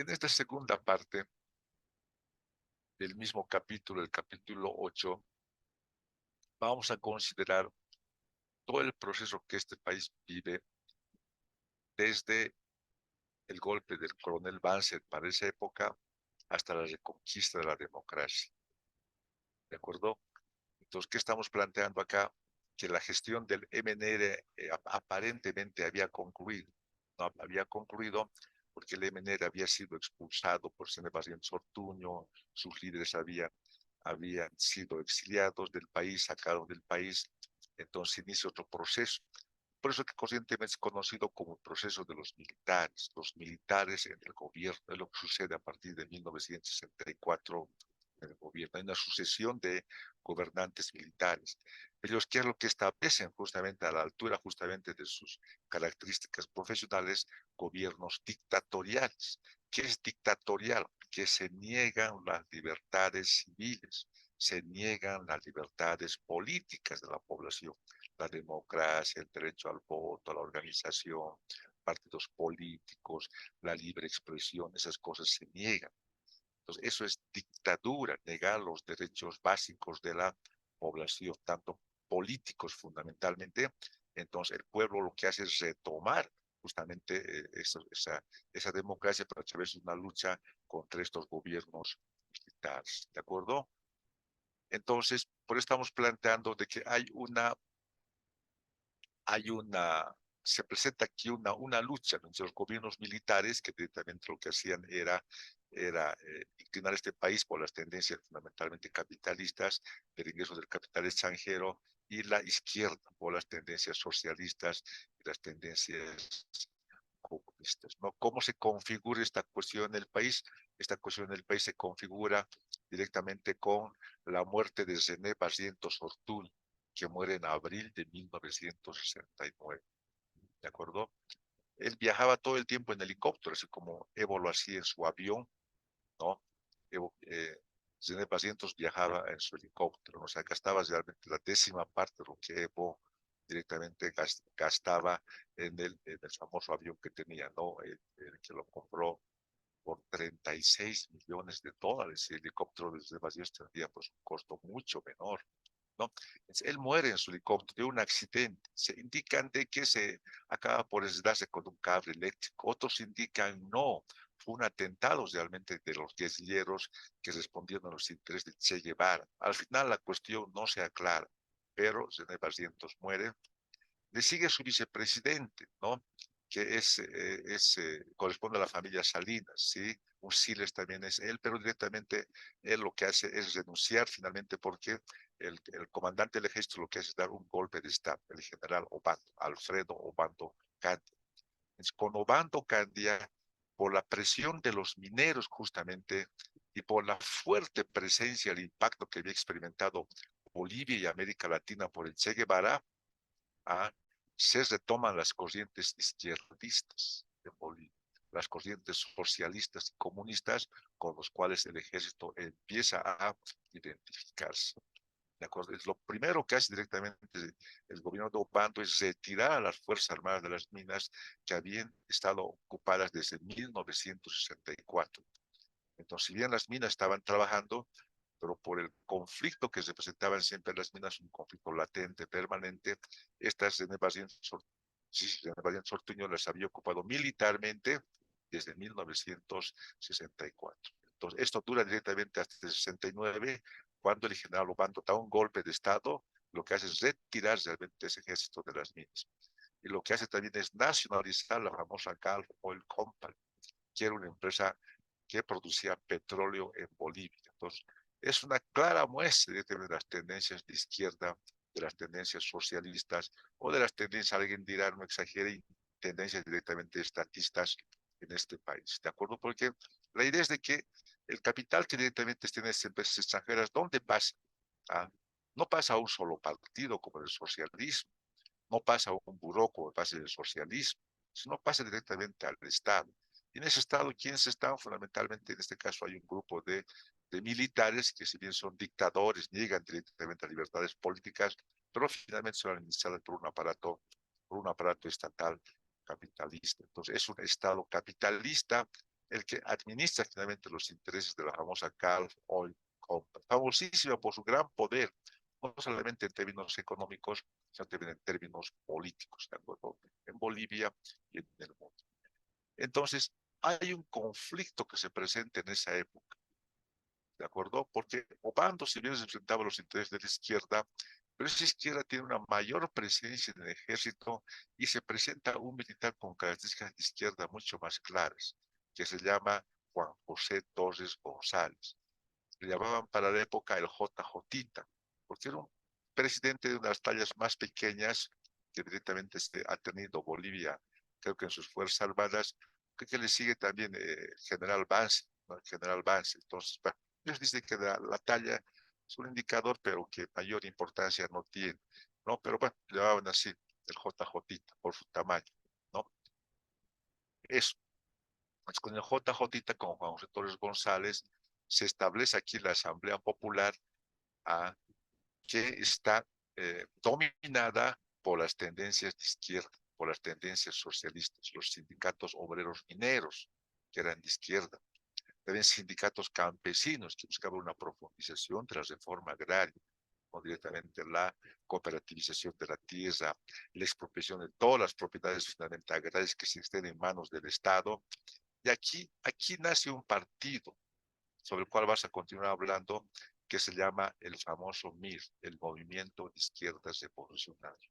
En esta segunda parte del mismo capítulo, el capítulo 8, vamos a considerar todo el proceso que este país vive desde el golpe del coronel Banzer para esa época hasta la reconquista de la democracia. ¿De acuerdo? Entonces, ¿qué estamos planteando acá? Que la gestión del MNR aparentemente había concluido. No había concluido porque el MNR había sido expulsado por Sebastián Ortuño, sus líderes habían sido exiliados del país, sacados del país, entonces inicia otro proceso. Por eso que conscientemente es conocido como el proceso de los militares en el gobierno, es lo que sucede a partir de 1964 en el gobierno. Hay una sucesión de gobernantes militares. Ellos, ¿qué es lo que establecen justamente a la altura justamente de sus características profesionales? Gobiernos dictatoriales. ¿Qué es dictatorial? Que se niegan las libertades civiles, se niegan las libertades políticas de la población, la democracia, el derecho al voto, a la organización, partidos políticos, la libre expresión, esas cosas se niegan. Entonces, eso es dictadura, negar los derechos básicos de la población, tanto políticos fundamentalmente. Entonces, el pueblo lo que hace es retomar justamente esa democracia, pero a través de una lucha contra estos gobiernos militares. ¿De acuerdo? Entonces, por eso estamos planteando de que se presenta aquí una lucha entre los gobiernos militares que directamente lo que hacían era inclinar este país por las tendencias fundamentalmente capitalistas del ingreso del capital extranjero y la izquierda por las tendencias socialistas y las tendencias comunistas, ¿no? ¿Cómo se configura esta cuestión en el país? Esta cuestión en el país se configura directamente con la muerte de René Barrientos Ortúzar, que muere en abril de 1969, ¿de acuerdo? Él viajaba todo el tiempo en helicóptero, así como Evo lo hacía en su avión, ¿no? Evo, René Barrientos viajaba en su helicóptero, ¿no? O sea, gastaba realmente la décima parte de lo que Evo directamente gastaba en el famoso avión que tenía, ¿no? El que lo compró por 36 millones de dólares. El helicóptero desde Barrientos tendría pues un costo mucho menor, ¿no? Él muere en su helicóptero de un accidente. Se indican de que se acaba por darse con un cable eléctrico. Otros indican no, fue un atentado realmente de los guerrilleros que respondieron a los intereses de Che Guevara. Al final la cuestión no se aclara, pero René Barrientos muere. Le sigue su vicepresidente, ¿no? Que corresponde a la familia Salinas, ¿sí? Un Siles también es él, pero directamente él lo que hace es renunciar finalmente porque el comandante del ejército lo que hace es dar un golpe de Estado, el general Obando, Alfredo Obando Candia. Con Obando Candia, por la presión de los mineros justamente y por la fuerte presencia, el impacto que había experimentado Bolivia y América Latina por el Che Guevara, ¿ah? Se retoman las corrientes izquierdistas de Bolivia, las corrientes socialistas y comunistas con los cuales el ejército empieza a identificarse. ¿De acuerdo? Es lo primero que hace directamente el gobierno de Obando es retirar a las Fuerzas Armadas de las minas que habían estado ocupadas desde 1964. Entonces, si bien las minas estaban trabajando, pero por el conflicto que representaban siempre las minas, un conflicto latente, permanente, estas René Sortuño las había ocupado militarmente desde 1964. Entonces, esto dura directamente hasta el 69, cuando el general Obando da un golpe de Estado, lo que hace es retirar realmente ese ejército de las minas. Y lo que hace también es nacionalizar la famosa Gulf Oil Company, que era una empresa que producía petróleo en Bolivia. Entonces, es una clara muestra de las tendencias de izquierda, de las tendencias socialistas o de las tendencias, alguien dirá, no exagere, tendencias directamente estatistas en este país. ¿De acuerdo? Porque la idea es de que el capital que directamente tiene empresas extranjeras, ¿dónde pasa? ¿Ah? No pasa a un solo partido como el socialismo, no pasa a un buró como pasa el socialismo, sino pasa directamente al Estado. Y en ese Estado, ¿quiénes están? Fundamentalmente, en este caso, hay un grupo de militares que, si bien son dictadores, niegan directamente a libertades políticas, pero finalmente son administrados por un aparato estatal capitalista. Entonces, es un Estado capitalista el que administra finalmente los intereses de la famosa Gulf Oil Company, famosísima por su gran poder, no solamente en términos económicos, sino también en términos políticos, ¿de acuerdo? En Bolivia y en el mundo. Entonces, hay un conflicto que se presenta en esa época, ¿de acuerdo? Porque Obando, si bien representaba los intereses de la izquierda, pero esa izquierda tiene una mayor presencia en el ejército y se presenta un militar con características de izquierda mucho más claras, que se llama Juan José Torres González. Le llamaban para la época el JJ, porque era un presidente de unas tallas más pequeñas que directamente ha tenido Bolivia, creo que en sus Fuerzas Armadas, que le sigue también General Vance, ¿no? El General Vance. Entonces, bueno, ellos dicen que la talla es un indicador, pero que mayor importancia no tiene, ¿no? Pero bueno, le llamaban así, el JJ, por su tamaño, ¿no? Eso. Pues con el JJ, con Juan José Torres González, se establece aquí la Asamblea Popular que está dominada por las tendencias de izquierda, por las tendencias socialistas, los sindicatos obreros mineros, que eran de izquierda, también sindicatos campesinos que buscaban una profundización de la reforma agraria, o directamente la cooperativización de la tierra, la expropiación de todas las propiedades finalmente agrarias que se estén en manos del Estado. Y aquí nace un partido sobre el cual vas a continuar hablando, que se llama el famoso MIR, el Movimiento de Izquierdas Revolucionario.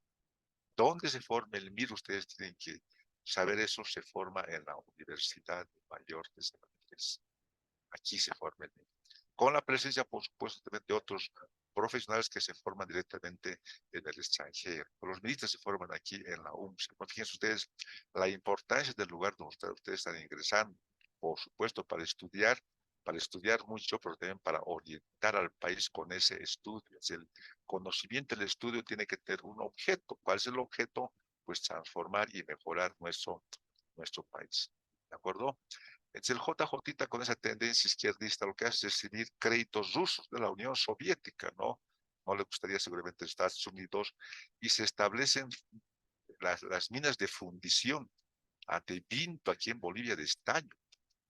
¿Dónde se forma el MIR? Ustedes tienen que saber eso. Se forma en la Universidad Mayor de San Andrés. Aquí se forma el MIR. Con la presencia, por supuesto, de otros profesionales que se forman directamente en el extranjero. Los ministros se forman aquí en la UMSS. Fíjense ustedes la importancia del lugar donde ustedes están ingresando, por supuesto, para estudiar mucho, pero también para orientar al país con ese estudio. Es el conocimiento, el estudio tiene que tener un objeto. ¿Cuál es el objeto? Pues transformar y mejorar nuestro país. ¿De acuerdo? Entonces el JJ, con esa tendencia izquierdista, lo que hace es recibir créditos rusos de la Unión Soviética, ¿no? No le gustaría seguramente Estados Unidos, y se establecen las minas de fundición de Vinto aquí en Bolivia de estaño.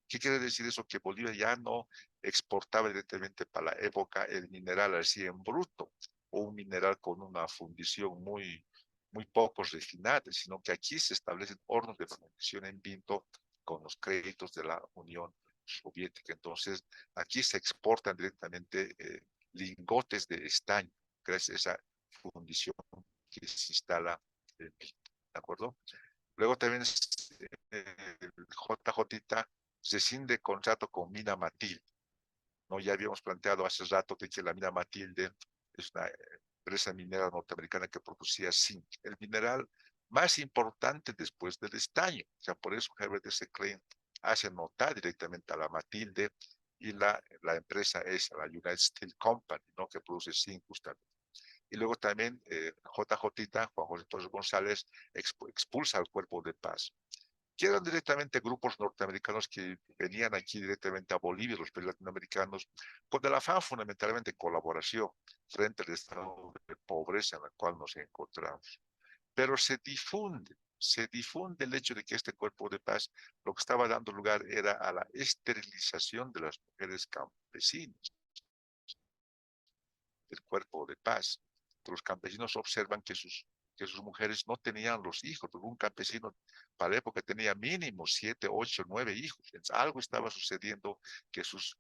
¿Qué quiere decir eso? Que Bolivia ya no exportaba directamente para la época el mineral así en bruto, o un mineral con una fundición muy poco refinada, sino que aquí se establecen hornos de fundición en Vinto con los créditos de la Unión Soviética. Entonces, aquí se exportan directamente lingotes de estaño, gracias a esa fundición que se instala en Vinto. ¿De acuerdo? Luego también el JJ rescinde contrato con Mina Matilde, ¿no? Ya habíamos planteado hace rato de que la mina Matilde es una empresa minera norteamericana que producía zinc, el mineral más importante después del estaño. O sea, por eso Herbert S. Klein hace notar directamente a la Matilde, y la empresa es la United Steel Company, ¿no? Que produce zinc justamente. Y luego también JJ, Juan José Torres González, expulsa al Cuerpo de Paz, que eran directamente grupos norteamericanos que venían aquí directamente a Bolivia, los países latinoamericanos, con el afán fundamentalmente de colaboración frente al estado de pobreza en el cual nos encontramos. Pero se difunde el hecho de que este Cuerpo de Paz lo que estaba dando lugar era a la esterilización de las mujeres campesinas, del Cuerpo de Paz. Los campesinos observan que sus mujeres no tenían los hijos. Un campesino para la época tenía mínimo 7, 8, 9 hijos. Entonces, algo estaba sucediendo, que sus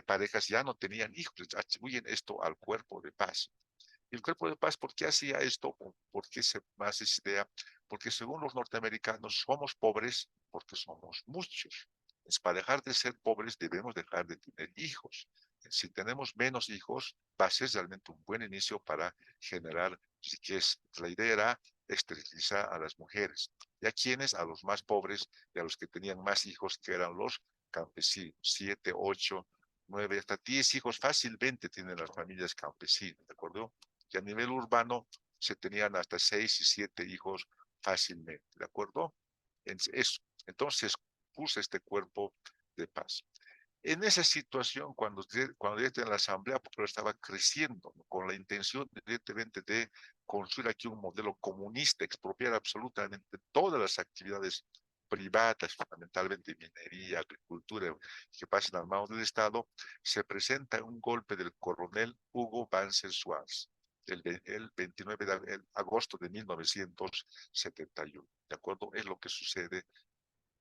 parejas ya no tenían hijos. Entonces, atribuyen esto al Cuerpo de Paz. ¿Y el Cuerpo de Paz por qué hacía esto? ¿Por qué se hace esa idea? Porque según los norteamericanos somos pobres porque somos muchos. Es para dejar de ser pobres debemos dejar de tener hijos. Si tenemos menos hijos, va a ser realmente un buen inicio para generar riqueza. La idea era esterilizar a las mujeres. ¿Y a quiénes? A los más pobres y a los que tenían más hijos, que eran los campesinos. 7, 8, 9, hasta 10 hijos fácilmente tienen las familias campesinas, ¿de acuerdo? Que a nivel urbano se tenían hasta 6 y 7 hijos fácilmente, ¿de acuerdo? Entonces puso este Cuerpo de Paz. En esa situación, cuando la Asamblea Popular estaba creciendo, ¿no? Con la intención directamente de construir aquí un modelo comunista, expropiar absolutamente todas las actividades privadas, fundamentalmente minería, agricultura, que pasan al mano del Estado, se presenta un golpe del coronel Hugo Banzer Suárez el 29 de agosto de 1971. ¿De acuerdo? Es lo que sucede,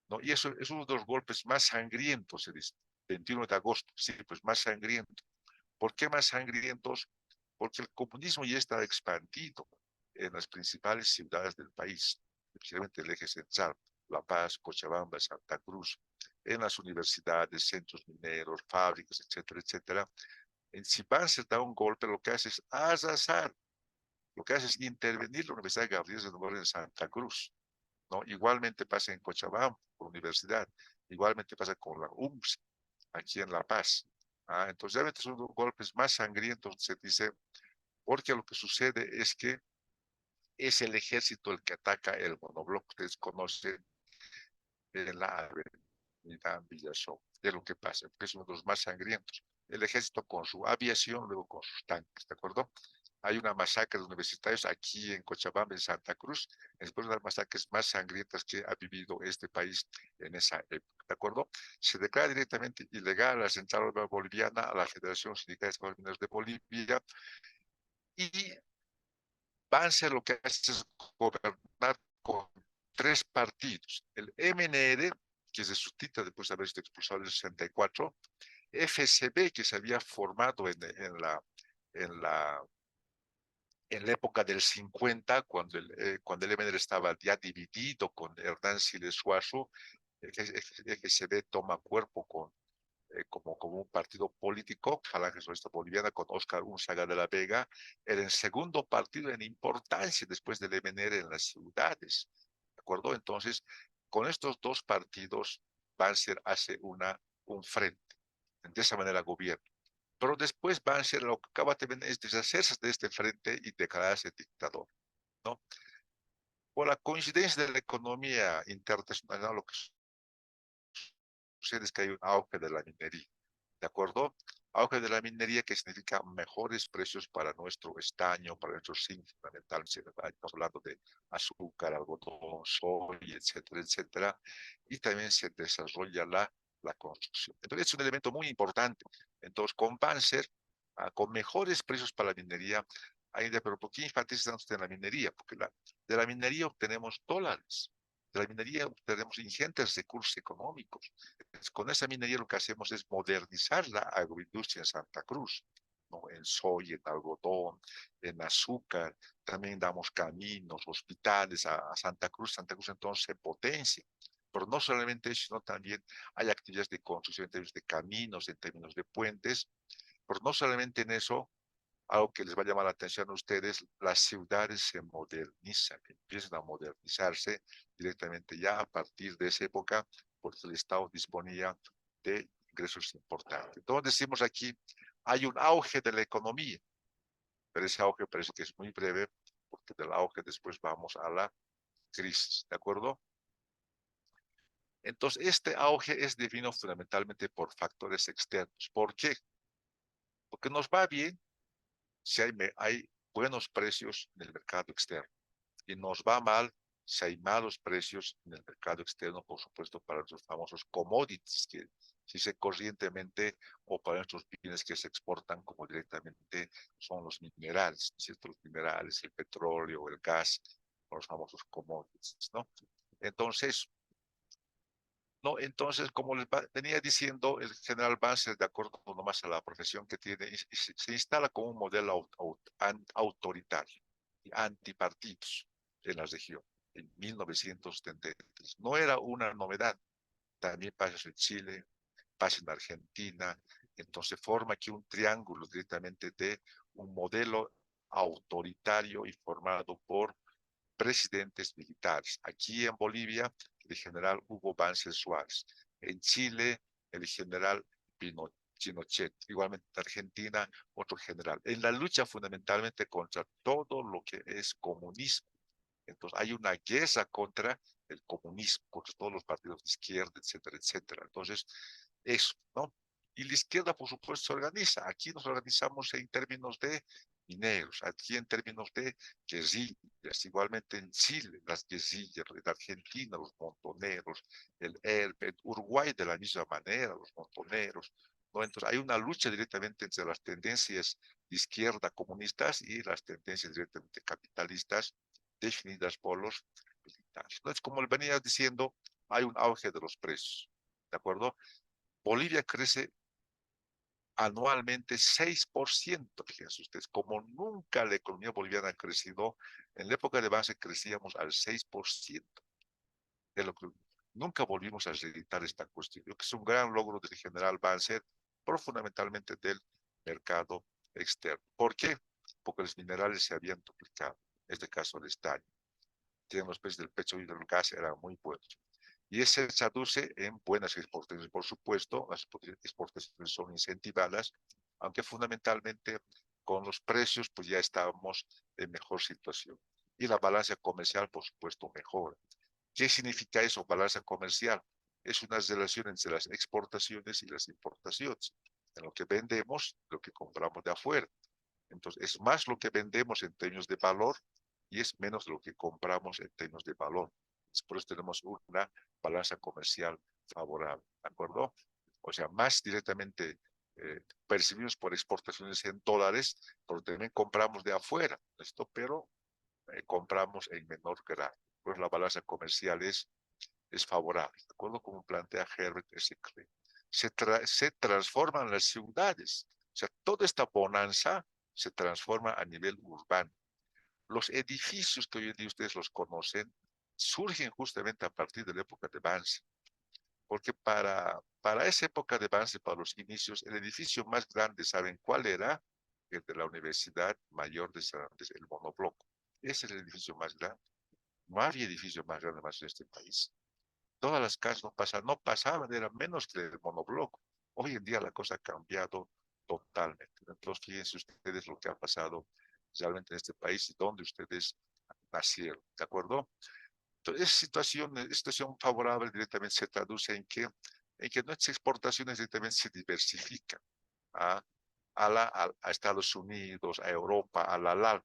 ¿no? Y eso es uno de los golpes más sangrientos, se dice. 21 de agosto, sí, pues más sangriento. ¿Por qué más sangrientos? Porque el comunismo ya está expandido en las principales ciudades del país, especialmente el eje central, La Paz, Cochabamba, Santa Cruz, en las universidades, centros mineros, fábricas, etcétera, etcétera. Si Banzer da un golpe, lo que hace es arrasar, lo que hace es intervenir la Universidad Gabriel de Nuevo en Santa Cruz, ¿no? Igualmente pasa en Cochabamba, por universidad, igualmente pasa con la UMS, aquí en La Paz. Entonces, realmente son los golpes más sangrientos, se dice, porque lo que sucede es que es el ejército el que ataca el monobloc. Ustedes conocen en la avenida Villazón, de lo que pasa, porque es uno de los más sangrientos. El ejército con su aviación, luego con sus tanques, ¿de acuerdo? Hay una masacre de universitarios aquí en Cochabamba, en Santa Cruz, después de las masacres más sangrientas que ha vivido este país en esa época, ¿de acuerdo? Se declara directamente ilegal a la Central Boliviana, a la Federación Sindical de Trabajadores de Bolivia, y Banzer lo que hace es gobernar con tres partidos. El MNR, que se suscita después de haber sido expulsado en el 64, FCB, que se había formado en la, en la época del 50, cuando el MNR estaba ya dividido con Hernán Siles Suazo, el FCB toma cuerpo como un partido político, Falange Socialista Boliviana, con Óscar Unzaga de la Vega, era el segundo partido en importancia después del MNR en las ciudades, ¿de acuerdo? Entonces, con estos dos partidos, Banzer hace un frente, de esa manera gobierna. Pero después Banzer lo que acaba también es deshacerse de este frente y declararse dictador, ¿no? Por la coincidencia de la economía internacional, lo que sucede es que hay un auge de la minería. ¿De acuerdo? Auge de la minería que significa mejores precios para nuestro estaño, para nuestro zinc, fundamentalmente. Estamos hablando de azúcar, algodón, soya, etcétera, etcétera. Y también se desarrolla la construcción. Entonces es un elemento muy importante. Entonces con Banzer, con mejores precios para la minería, pero ¿por qué enfatizan usted en la minería? Porque de la minería obtenemos dólares. De la minería obtenemos ingentes recursos económicos. Con esa minería lo que hacemos es modernizar la agroindustria en Santa Cruz, ¿no? En soya, en algodón, en azúcar. También damos caminos, hospitales a Santa Cruz. Santa Cruz entonces se potencia. Pero no solamente eso, sino también hay actividades de construcción en términos de caminos, en términos de puentes. Pero no solamente en eso, algo que les va a llamar la atención a ustedes, las ciudades se modernizan, empiezan a modernizarse directamente ya a partir de esa época, porque el Estado disponía de ingresos importantes. Entonces decimos aquí, hay un auge de la economía, pero ese auge parece que es muy breve, porque del auge después vamos a la crisis, ¿de acuerdo? Entonces, este auge es definido fundamentalmente por factores externos. ¿Por qué? Porque nos va bien si hay buenos precios en el mercado externo y nos va mal si hay malos precios en el mercado externo, por supuesto, para los famosos commodities que se dice corrientemente o para nuestros bienes que se exportan como directamente son los minerales, ¿cierto? Los minerales, el petróleo, el gas, los famosos commodities, ¿no? Entonces, ¿no? Entonces, como les venía diciendo, el general Banzer, de acuerdo nomás a la profesión que tiene, se instala como un modelo autoritario y antipartidos en la región en 1973. No era una novedad, también pasa en Chile, pasa en Argentina, entonces forma aquí un triángulo directamente de un modelo autoritario y formado por presidentes militares. Aquí en Bolivia, el general Hugo Banzer Suárez. En Chile, el general Pinochet. Igualmente en Argentina, otro general. En la lucha fundamentalmente contra todo lo que es comunismo. Entonces hay una guerra contra el comunismo, contra todos los partidos de izquierda, etcétera, etcétera. Entonces, eso, ¿no? Y la izquierda, por supuesto, se organiza. Aquí nos organizamos en términos de mineros. Aquí en términos de guerrillas, igualmente en Chile, las guerrillas, en Argentina, los montoneros, el ERP, en Uruguay de la misma manera, los montoneros, ¿no? Entonces hay una lucha directamente entre las tendencias de izquierda comunistas y las tendencias directamente capitalistas definidas por los militares. Entonces, como le venía diciendo, hay un auge de los precios, ¿de acuerdo? Bolivia crece anualmente 6%, fíjense ustedes, como nunca la economía boliviana ha crecido, en la época de base crecíamos al 6% de lo que nunca volvimos a reeditar esta cuestión. Yo creo que es un gran logro del general Banzer, pero fundamentalmente del mercado externo. ¿Por qué? Porque los minerales se habían duplicado, en este caso el estaño. Tienen los precios del petróleo y del gas eran muy buenos. Y eso se traduce en buenas exportaciones, por supuesto, las exportaciones son incentivadas, aunque fundamentalmente con los precios pues ya estábamos en mejor situación. Y la balanza comercial, por supuesto, mejora. ¿Qué significa eso, balanza comercial? Es una relación entre las exportaciones y las importaciones. En lo que vendemos, lo que compramos de afuera. Entonces, es más lo que vendemos en términos de valor y es menos lo que compramos en términos de valor. Por eso tenemos una balanza comercial favorable, ¿de acuerdo? O sea, más directamente percibimos por exportaciones en dólares, pero también compramos de afuera, esto, pero compramos en menor grado. Pues la balanza comercial es favorable, ¿de acuerdo? Como plantea Herbert S. Klein. Se transforman las ciudades, o sea, toda esta bonanza se transforma a nivel urbano. Los edificios que hoy en día ustedes los conocen surgen justamente a partir de la época de Banzer, porque para esa época de Banzer, para los inicios, el edificio más grande, ¿saben cuál era? El de la Universidad Mayor de San Andrés, el monobloco. Ese es el edificio más grande. No había edificio más grande más en este país. Todas las casas no pasaban, eran menos que el monobloco. Hoy en día la cosa ha cambiado totalmente. Entonces, fíjense ustedes lo que ha pasado realmente en este país y donde ustedes nacieron, ¿de acuerdo? Entonces, esa situación favorable directamente se traduce en que nuestras exportaciones directamente se diversifican a, a Estados Unidos, a Europa, a la LALC,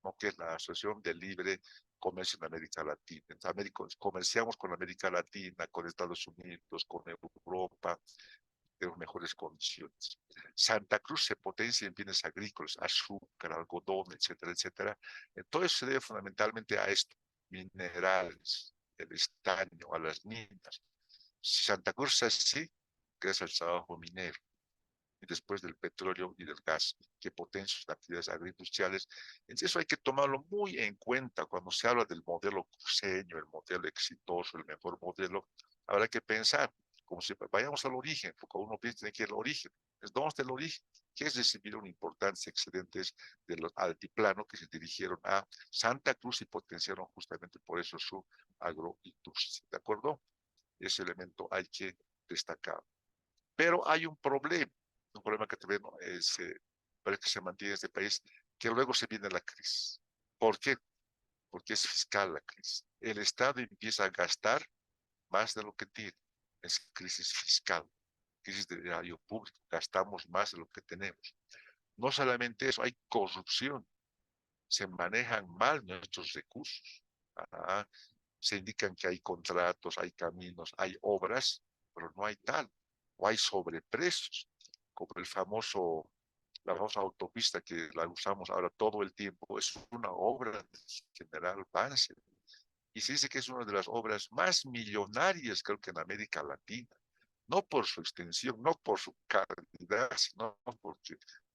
¿no? Que es la Asociación de Libre Comercio en América Latina. Entonces, comerciamos con América Latina, con Estados Unidos, con Europa, en mejores condiciones. Santa Cruz se potencia en bienes agrícolas, azúcar, algodón, etcétera, etcétera. Todo eso se debe fundamentalmente a esto, minerales, el estaño, a las minas. Si Santa Cruz es así, gracias al trabajo minero y después del petróleo y del gas, que potencian sus actividades agroindustriales. Entonces eso hay que tomarlo muy en cuenta cuando se habla del modelo cruceño, el modelo exitoso, el mejor modelo. Habrá que pensar, como si vayamos al origen, porque uno piensa que el origen, es dónde está el origen, que es recibir importantes excedentes de los altiplano que se dirigieron a Santa Cruz y potenciaron justamente por eso su agroindustria, ¿de acuerdo? Ese elemento hay que destacar. Pero hay un problema que también parece que se mantiene en este país, que luego se viene la crisis. ¿Por qué? Porque es fiscal la crisis. El Estado empieza a gastar más de lo que tiene. Es crisis fiscal, crisis de erario público. Gastamos más de lo que tenemos. No solamente eso, hay corrupción. Se manejan mal nuestros recursos. Ah, se indican que hay contratos, hay caminos, hay obras, pero no hay tal. O hay sobreprecios, como la famosa autopista que la usamos ahora todo el tiempo, es una obra del general Banzer. Y se dice que es una de las obras más millonarias, creo que en América Latina. No por su extensión, no por su calidad, sino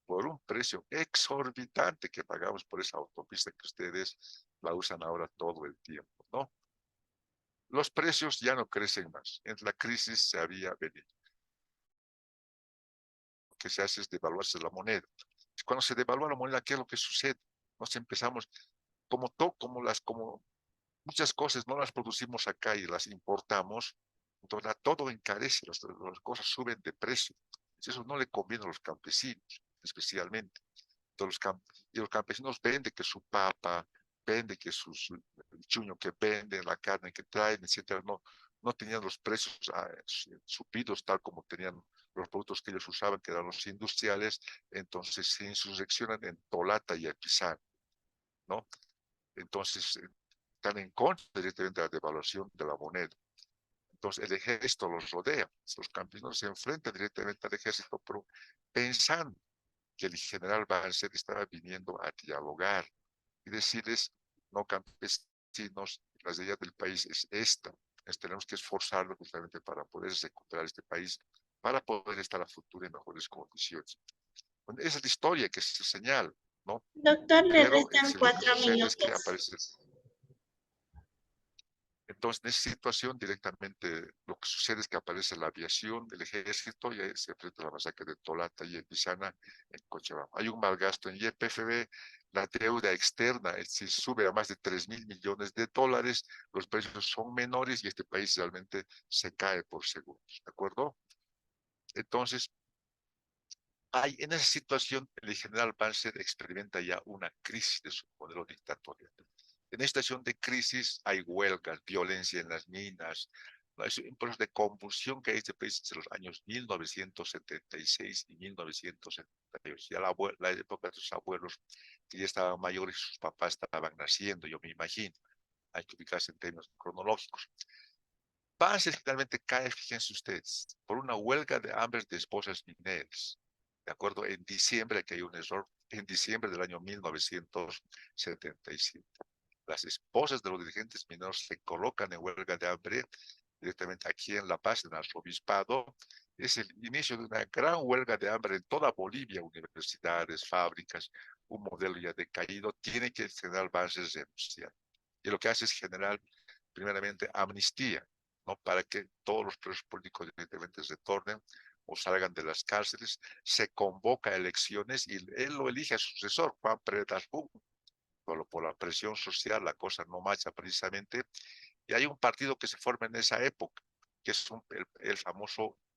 por un precio exorbitante que pagamos por esa autopista que ustedes la usan ahora todo el tiempo, ¿no? Los precios ya no crecen más. En la crisis se había venido. Lo que se hace es devaluarse la moneda. Cuando se devalúa la moneda, ¿qué es lo que sucede? Nos empezamos, como muchas cosas no las producimos acá y las importamos, entonces todo encarece, las cosas suben de precio. Eso no le conviene a los campesinos, especialmente. Y los campesinos venden que su papa, venden que el chuño que venden, la carne que traen, etcétera, no, no tenían los precios subidos tal como tenían los productos que ellos usaban, que eran los industriales, entonces se insurreccionan en Tolata y Epizán, ¿no? Entonces están en contra directamente de la devaluación de la moneda. Entonces el ejército los rodea, los campesinos se enfrentan directamente al ejército, pero pensando que el general Banzer estaba viniendo a dialogar y decirles, no campesinos, las ideas del país es esta, tenemos que esforzarnos justamente para poder recuperar este país, para poder estar a futuro en mejores condiciones. Bueno, esa es la historia que se señala, ¿no? Doctor, le Pero restan lo que 4 sucede es que minutos. aparece. Entonces, en esa situación, directamente lo que sucede es que aparece la aviación, el ejército, y ahí se enfrenta a la masacre de Tolata y Epizana en Cochabamba. Hay un mal gasto en YPFB, la deuda externa se sube a más de 3.000 millones de dólares, los precios son menores y este país realmente se cae por segundos, ¿de acuerdo? Entonces, en esa situación, el general Banzer experimenta ya una crisis de su modelo dictatorial. En esta situación de crisis hay huelgas, violencia en las minas, es un proceso de convulsión que hay en este país desde los años 1976 y 1978. Ya la época de sus abuelos, que ya estaban mayores, sus papás estaban naciendo, yo me imagino. Hay que ubicarse en términos cronológicos. Banzer finalmente cae, fíjense ustedes, por una huelga de hambre de esposas mineras. De acuerdo, en diciembre, que hay un error, en diciembre del año 1977. Las esposas de los dirigentes mineros se colocan en huelga de hambre directamente aquí en La Paz, en el arzobispado. Es el inicio de una gran huelga de hambre en toda Bolivia, universidades, fábricas, un modelo ya decaído. Tiene que el general Banzer renunciar. Y lo que hace es generar, primeramente, amnistía, ¿no? Para que todos los presos políticos directamente retornen o salgan de las cárceles. Se convoca elecciones y él lo elige a su sucesor, Juan Pérez Asbun. Por la presión social, la cosa no marcha precisamente. Y hay un partido que se forma en esa época, que es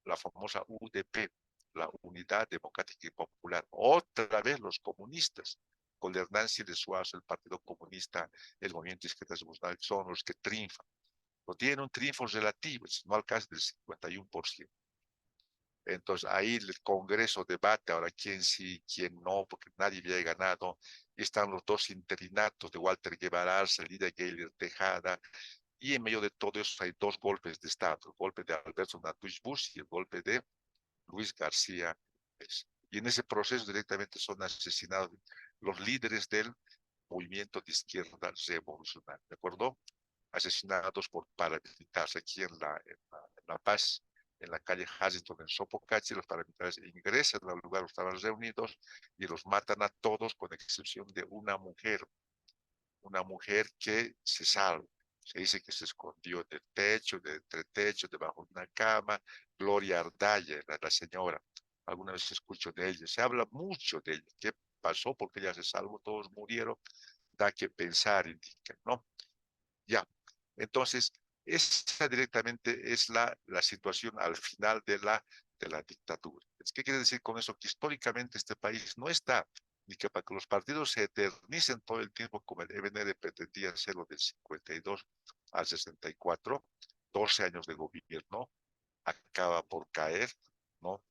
la famosa UDP, la Unidad Democrática y Popular. Otra vez los comunistas, con Hernán de Suazo, el Partido Comunista, el Movimiento Izquierda Revolucionaria, son los que triunfan. No tienen un triunfo relativo, no alcanza del 51%. Entonces ahí el Congreso debate ahora quién sí, quién no, porque nadie había ganado. Y están los dos interinatos de Walter Guevara Arce, Lidia Gayler Tejada, y en medio de todo eso hay dos golpes de Estado, el golpe de Alberto Natush Bush y el golpe de Luis García Pérez. Y en ese proceso directamente son asesinados los líderes del movimiento de izquierda revolucionaria, ¿de acuerdo? Asesinados por paramilitares aquí en la Paz, en la calle Harrington, en Sopocachi. Los paramilitares ingresan al lugar donde estaban reunidos y los matan a todos, con excepción de una mujer que se salva. Se dice que se escondió del techo, de entre techo, debajo de una cama. Gloria Ardaya, la señora. Alguna vez escucho de ella. Se habla mucho de ella. ¿Qué pasó? Porque ella se salvó, todos murieron. Da que pensar, indica, ¿no? Ya. Entonces, esa directamente es la situación al final de la dictadura. ¿Qué quiere decir con eso? Que históricamente este país no está, ni que para que los partidos se eternicen todo el tiempo como el EBNR pretendía hacerlo del 52 al 64, 12 años de gobierno, acaba por caer, ¿no?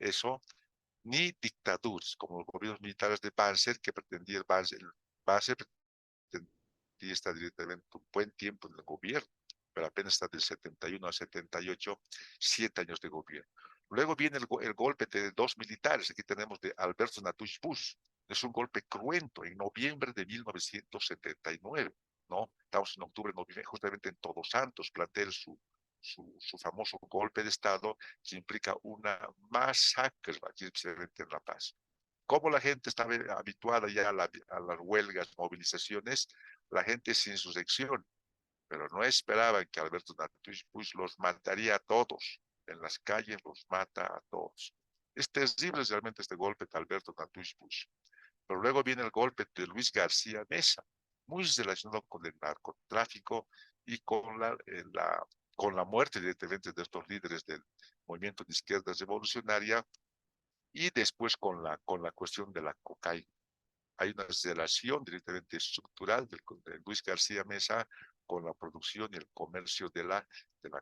Eso, ni dictaduras, como los gobiernos militares de Banzer, que pretendía Banzer pretendía estar directamente un buen tiempo en el gobierno, pero apenas está del 71 al 78, 7 años de gobierno. Luego viene el golpe de dos militares, aquí tenemos de Alberto Natush Bush, es un golpe cruento en noviembre de 1979, ¿no? Estamos en octubre, noviembre, justamente en Todos Santos, plantea su famoso golpe de Estado, que implica una masacre aquí, especialmente en La Paz. Como la gente estaba habituada ya a las huelgas, movilizaciones, la gente es insurrección, pero no esperaban que Alberto Natush Bush los mataría a todos. En las calles los mata a todos. Es terrible realmente este golpe de Alberto Natush Bush. Pero luego viene el golpe de Luis García Mesa, muy relacionado con el narcotráfico y con la muerte directamente de estos líderes del movimiento de izquierda revolucionaria, y después con la cuestión de la cocaína. Hay una relación directamente estructural de Luis García Mesa con la producción y el comercio de la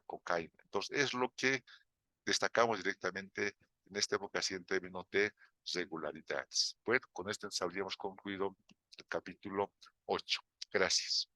cocaína. Entonces, es lo que destacamos directamente en esta época, así en términos de regularidades. Bueno, con esto habríamos concluido el capítulo 8. Gracias.